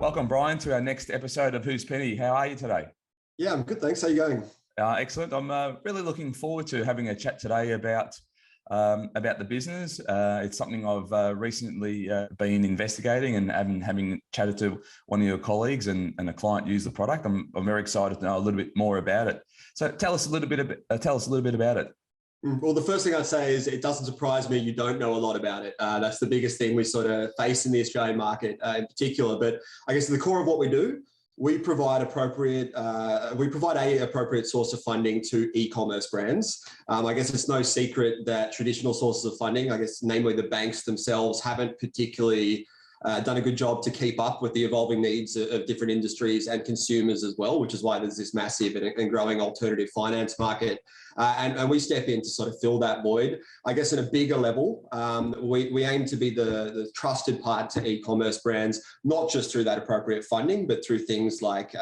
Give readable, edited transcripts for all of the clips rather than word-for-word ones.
Welcome, Brian, to our next episode of Who's Penny. How are you today? Yeah, I'm good. Thanks. How you going? Excellent. I'm really looking forward to having a chat today about the business. It's something I've recently been investigating and having chatted to one of your colleagues and a client use the product. I'm very excited to know a little bit more about it. So tell us a little bit about it. Well, the first thing I'd say is it doesn't surprise me you don't know a lot about it. That's the biggest thing we sort of face in the Australian market in particular. But I guess at the core of what we do, we provide a appropriate source of funding to e-commerce brands. I guess it's no secret that traditional sources of funding, I guess namely the banks themselves, haven't particularly done a good job to keep up with the evolving needs of different industries and consumers as well, which is why there's this massive and growing alternative finance market. And we step in to sort of fill that void. I guess at a bigger level, we aim to be the trusted partner to e-commerce brands, not just through that appropriate funding, but through things like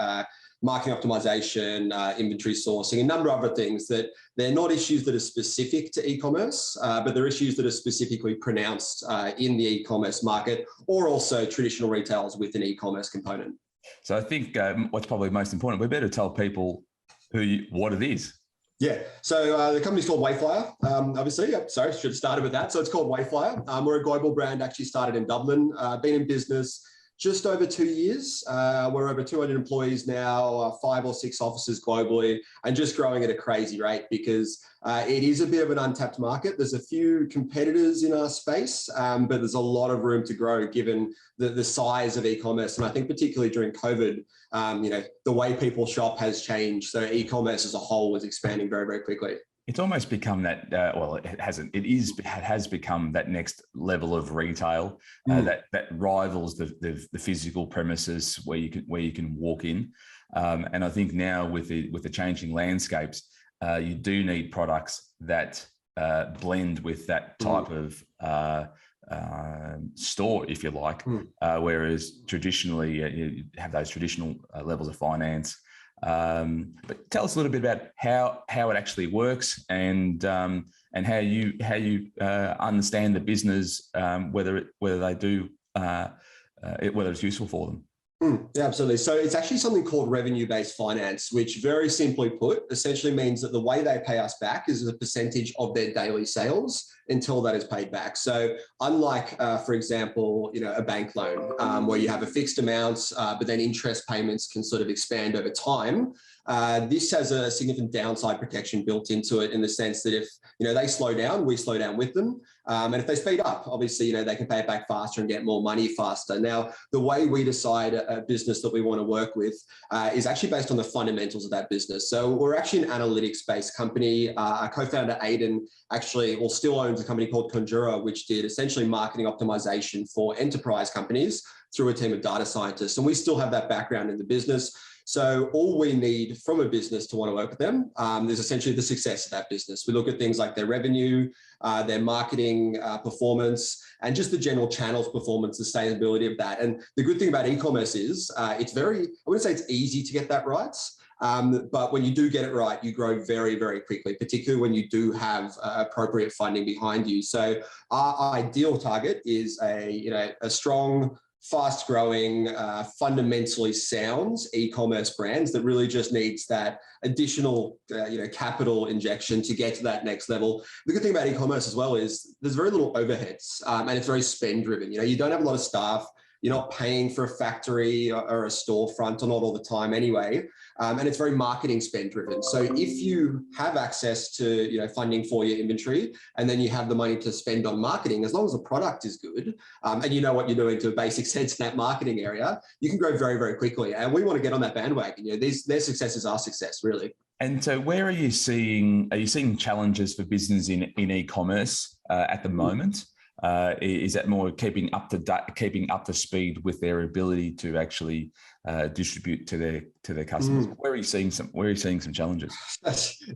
marketing optimization, inventory sourcing, a number of other things that they're not issues that are specific to e-commerce, but they're issues that are specifically pronounced in the e-commerce market or also traditional retailers with an e-commerce component. So I think what's probably most important, we better tell people what it is. Yeah, so the company's called Wayflyer, obviously. Sorry, should have started with that. So it's called Wayflyer. We're a global brand, actually started in Dublin, been in business just over 2 years. We're over 200 employees now, 5 or 6 offices globally, and just growing at a crazy rate because it is a bit of an untapped market. There's a few competitors in our space, but there's a lot of room to grow given the size of e-commerce. And I think particularly during COVID, the way people shop has changed. So e-commerce as a whole is expanding very, very quickly. It's almost become that. It hasn't. It has become that next level of retail that rivals the physical premises where you can walk in. And I think now with the changing landscapes, you do need products that blend with that type of store, if you like. Whereas traditionally, you have those traditional levels of finance. But tell us a little bit about how it actually works and how you understand the business, whether it's useful for them. Yeah, absolutely. So it's actually something called revenue-based finance, which very simply put, essentially means that the way they pay us back is a percentage of their daily sales until that is paid back. So unlike, for example, a bank loan where you have a fixed amount, but then interest payments can sort of expand over time, this has a significant downside protection built into it in the sense that if they slow down, we slow down with them. And if they speed up, obviously, they can pay it back faster and get more money faster. Now, the way we decide a business that we want to work with is actually based on the fundamentals of that business. So we're actually an analytics-based company. Our co-founder, Aiden, still owns a company called Conjura, which did essentially marketing optimization for enterprise companies through a team of data scientists. And we still have that background in the business. So all we need from a business to want to work with them is essentially the success of that business. We look at things like their revenue, their marketing performance, and just the general channels performance, sustainability of that. And the good thing about e-commerce is I wouldn't say it's easy to get that right. But when you do get it right, you grow very, very quickly, particularly when you do have appropriate funding behind you. So our ideal target is a strong, fast-growing, fundamentally sound e-commerce brands that really just needs that additional, capital injection to get to that next level. The good thing about e-commerce as well is there's very little overheads, and it's very spend-driven. You don't have a lot of staff. You're not paying for a factory or a storefront, or not all the time anyway. And it's very marketing spend driven. So if you have access to funding for your inventory, and then you have the money to spend on marketing, as long as the product is good, and you know what you're doing to a basic sense in that marketing area, you can grow very, very quickly. And we want to get on that bandwagon. Their success is our success, really. And so where are you seeing challenges for business in e-commerce at the moment? Is that more keeping up to speed with their ability to actually distribute to their customers? Where are you seeing some challenges?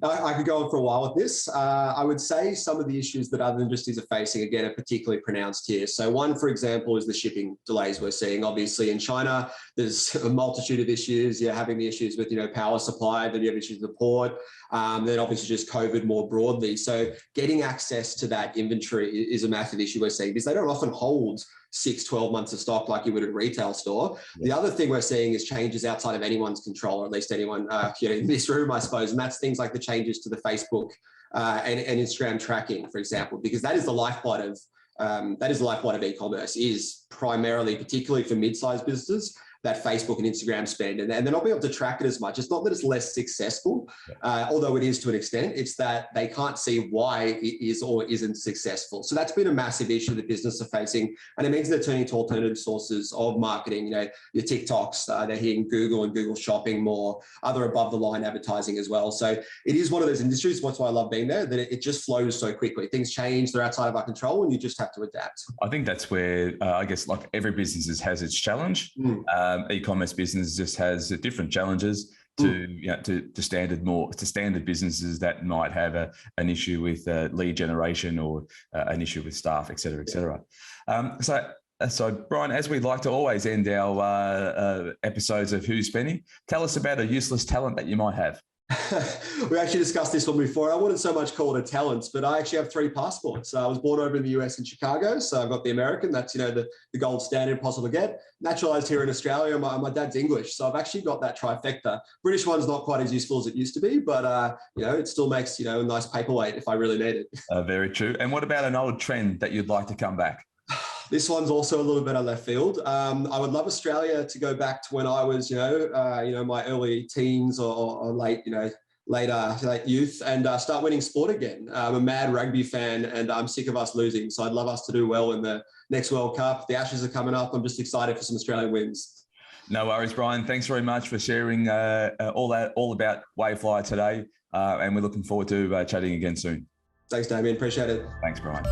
I could go on for a while with this. I would say some of the issues that other industries are facing, again, are particularly pronounced here. So one, for example, is the shipping delays we're seeing. Obviously in China, there's a multitude of issues. You're having the issues with, power supply, then you have issues with the port, then obviously just COVID more broadly. So getting access to that inventory is a massive issue we're seeing because they don't often hold 6, 12 months of stock like you would at a retail store. Yeah. The other thing we're seeing is changes outside of anyone's control, or at least anyone in this room, I suppose. And that's things like the changes to the Facebook and Instagram tracking, for example, because that is the lifeblood of e-commerce, is primarily, particularly for mid-sized businesses, that Facebook and Instagram spend, and they're not being able to track it as much. It's not that it's less successful, although it is to an extent. It's that they can't see why it is or isn't successful. So that's been a massive issue that businesses are facing, and it means they're turning to alternative sources of marketing. You know, your TikToks, they're hitting Google and Google Shopping more, other above-the-line advertising as well. So it is one of those industries. That's why I love being there, that it just flows so quickly. Things change; they're outside of our control, and you just have to adapt. I think that's where I guess, like every business has its challenge. E-commerce business just has different challenges to standard businesses that might have an issue with lead generation or an issue with staff, et cetera, et cetera. So Brian, as we like to always end our episodes of Who's Spending, tell us about a useless talent that you might have. We actually discussed this one before. I wouldn't so much call it a talent, but I actually have 3 passports. I was born over in the US in Chicago, so I've got the American. That's, the gold standard possible to get. Naturalized here in Australia. My dad's English, so I've actually got that trifecta. British one's not quite as useful as it used to be, but it still makes a nice paperweight if I really need it. Very true. And what about an old trend that you'd like to come back? This one's also a little bit of left field. I would love Australia to go back to when I was, my early teens or late youth, and start winning sport again. I'm a mad rugby fan, and I'm sick of us losing. So I'd love us to do well in the next World Cup. The Ashes are coming up. I'm just excited for some Australian wins. No worries, Brian. Thanks very much for sharing all about Waveflyer today, and we're looking forward to chatting again soon. Thanks, Damien. Appreciate it. Thanks, Brian.